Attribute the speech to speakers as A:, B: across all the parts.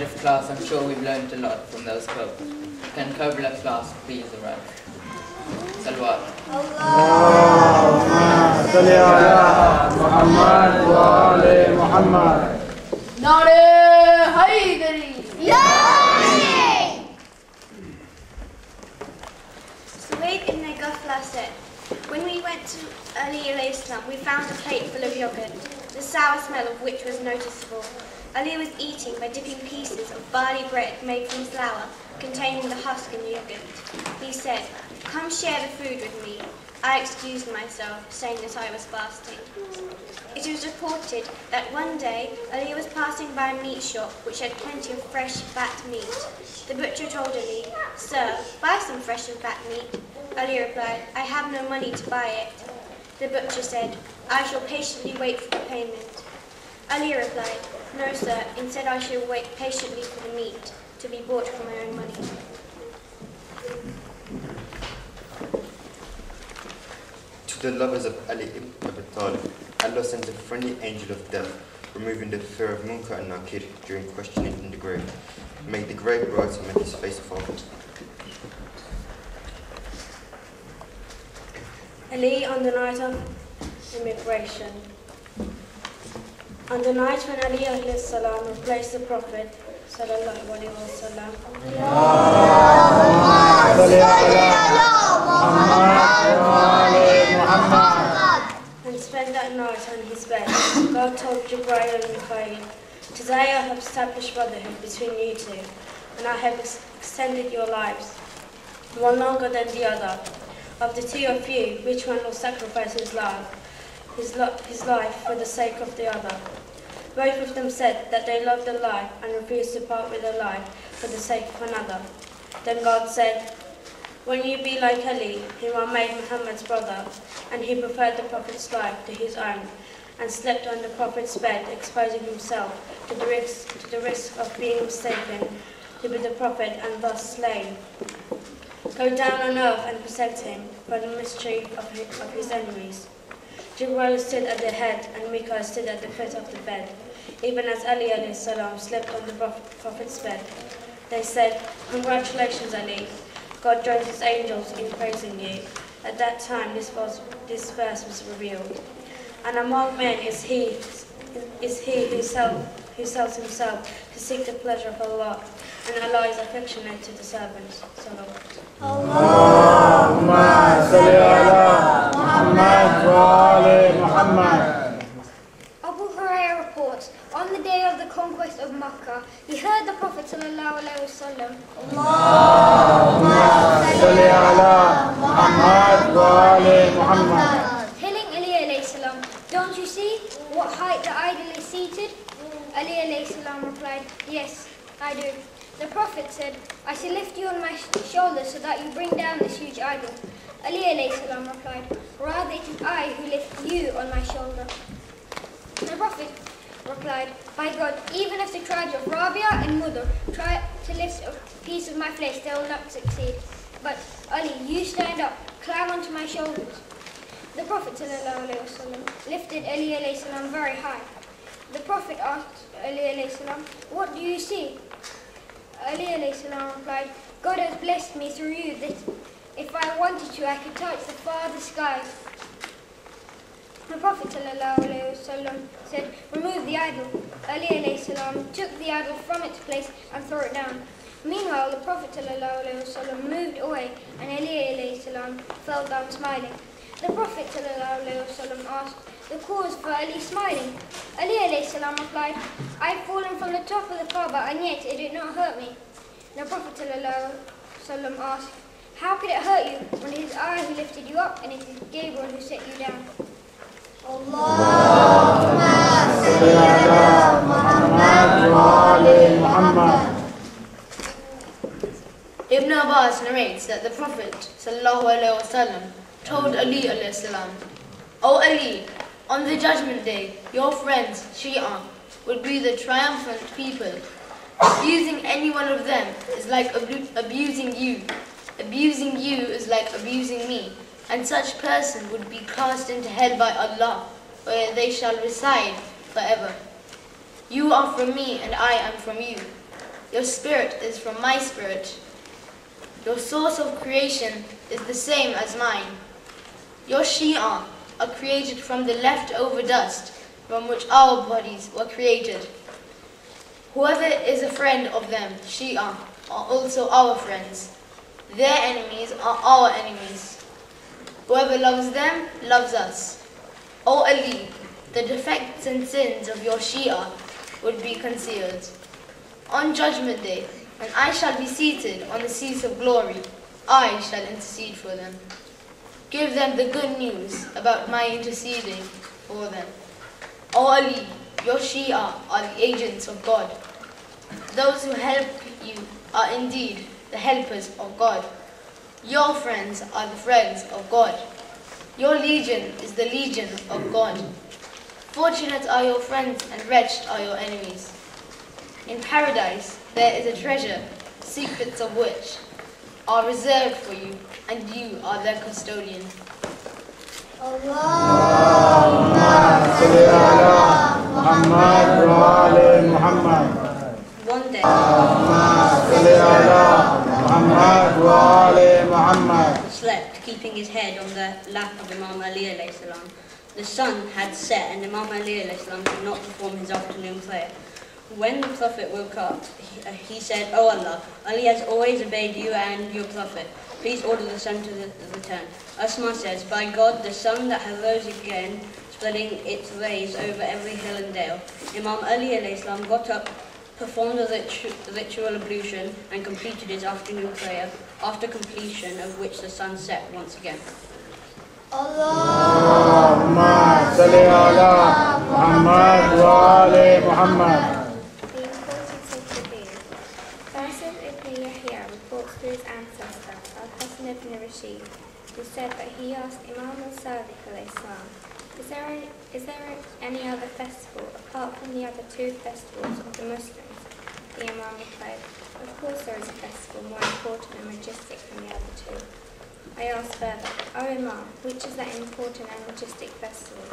A: Class, I'm sure we've learned a lot from those quotes. Can Cobra class please arrive? Salawat. Allahumma salli ala Muhammad wa ali Muhammad. Nare Haydari.
B: Suwaid ibn Ghafla said, when we went to Ali alayhi salam, we found a plate full of yogurt, the sour smell of which was noticeable. Ali was eating by dipping pieces of barley bread made from flour, containing the husk in the yogurt. He said, "Come share the food with me." I excused myself, saying that I was fasting. It was reported that one day Ali was passing by a meat shop which had plenty of fresh, fat meat. The butcher told Ali, "Sir, buy some fresh and fat meat." Ali replied, "I have no money to buy it." The butcher said, "I shall patiently wait for the payment." Ali replied, "No, sir, instead I shall wait patiently for the meat to be bought for my own money."
C: To the lovers of Ali ibn Abi Talib, Allah sends a friendly angel of death, removing the fear of Munkar and Nakir during questioning in the grave. Make the grave bright and make his face fall.
D: Ali on the night of immigration. On the night when Ali alayhi salam replaced the Prophet sallallahu alaihi wasallam, and spent that night on his bed, God told Jibreel and Mikhail, "Today I have established brotherhood between you two, and I have extended your lives, one longer than the other. Of the two of you, which one will sacrifice his life for the sake of the other?" Both of them said that they loved the life and refused to part with their life for the sake of another. Then God said, "When you be like Ali, whom I made Muhammad's brother, and he preferred the Prophet's life to his own, and slept on the Prophet's bed, exposing himself to the risk of being mistaken to be the Prophet and thus slain. Go down on earth and protect him from the mischief of his enemies." Jibreel stood at the head and Mikael stood at the foot of the bed, even as Ali alayhi salam slept on the Prophet's bed. They said, "Congratulations, Ali. God joins his angels in praising you." At that time, this verse was revealed. "And among men is he who sells himself to seek the pleasure of Allah, and Allah is affectionate to the servants."
A: Allahumma salli ala Muhammad wa ali Muhammad.
E: Abu Hurairah reports, on the day of the conquest of Makkah, he heard the Prophet sallallahu alaihi wasallam,
A: Allahumma salli ala Muhammad wa ali Muhammad,
E: telling Ali alayhi salam, "Don't you see what height the idol is seated?" Ali alayhi salam replied, "Yes, I do." The Prophet said, "I shall lift you on my shoulder so that you bring down this huge idol." Ali alayhi salam replied, "Rather it is I who lift you on my shoulder." The Prophet replied, "By God, even if the tribes of Rabia and Mudar try to lift a piece of my flesh, they will not succeed. But Ali, you stand up, climb onto my shoulders." The Prophet ﷺ lifted Ali alayhi salam very high. The Prophet asked Ali alayhi salam, "What do you see?" Ali alayhi salam replied, "God has blessed me through you that if I wanted to, I could touch the farthest skies." The Prophet ﷺ said, "Remove the idol." Ali alayhi salam took the idol from its place and threw it down. Meanwhile, the Prophet ﷺ moved away and Ali alayhi salam fell down smiling. The Prophet ﷺ asked the cause for Ali smiling. Ali alayhi salam replied, "I've fallen from the top of the Kaaba and yet it did not hurt me." The Prophet ﷺ asked, "How could it hurt you when it is I who lifted you up and it is Gabriel who set you down?"
A: Allahumma salli ala Muhammad wa ali Muhammad.
F: Ibn Abbas narrates that the Prophet ﷺ told Ali alayhi salam, "O Ali, on the judgment day, your friends, Shia, would be the triumphant people. Abusing any one of them is like abusing you. Abusing you is like abusing me. And such person would be cast into hell by Allah, where they shall reside forever. You are from me and I am from you. Your spirit is from my spirit. Your source of creation is the same as mine. Your Shia are created from the leftover dust from which our bodies were created. Whoever is a friend of them, Shia, are also our friends. Their enemies are our enemies. Whoever loves them, loves us. O Ali, the defects and sins of your Shia would be concealed. On Judgment Day, when I shall be seated on the seats of glory, I shall intercede for them. Give them the good news about my interceding for them. O Ali, your Shia are the agents of God. Those who help you are indeed the helpers of God. Your friends are the friends of God. Your legion is the legion of God. Fortunate are your friends and wretched are your enemies. In paradise there is a treasure, secrets of which are reserved for you, and you are their custodian.
D: One day, slept, keeping his head on the lap of Imam Ali alayhi salam. The sun had set and Imam Ali alayhi salam could not perform his afternoon prayer. When the Prophet woke up, he said, "O Allah, Ali has always obeyed you and your Prophet. Please order the sun to return." Asma says, "By God, the sun that has rose again, spreading its rays over every hill and dale." Imam Ali alayhi salam got up, performed the ritual ablution, and completed his afternoon prayer, after completion of which the sun set once again.
G: Allahumma salli ala Muhammad wa ali Muhammad.
B: The importance of the beard. Qasim ibn Yahya reports through his ancestor, Al-Hasan ibn Rashid, who said that he asked Imam al-Sadiq alayhi salam, is there any other festival apart from the other two festivals of the Muslims? The Imam replied, "Of course there is a festival more important and majestic than the other two." I asked further, "O Imam, which is that important and majestic festival?"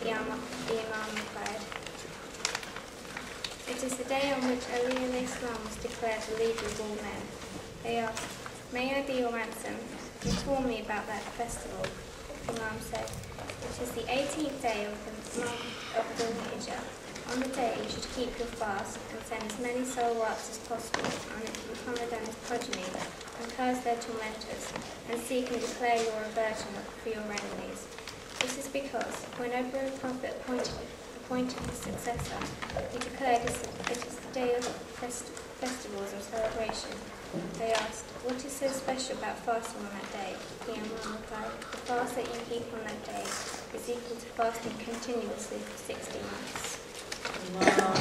B: The Imam replied, "It is the day on which Ali alayhi salam was declared the leader of all men." They asked, "May I be your ransom? Inform me about that festival." The Imam said, "It is the 18th day of the month of the Hijjah. On the day you should keep your fast and send as many salawats as possible on Muhammad and his progeny, and curse their tormentors, and seek and declare your aversion for your enemies. This is because whenever a prophet appointed his successor, he declared it is the day of festivals or celebration." They asked, "What is so special about fasting on that day?" The Imam replied, "The fast that you keep on that day is equal to fasting continuously for 60 months.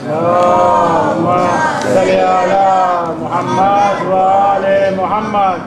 G: Allahumma salli ala Muhammad wa ali Muhammad.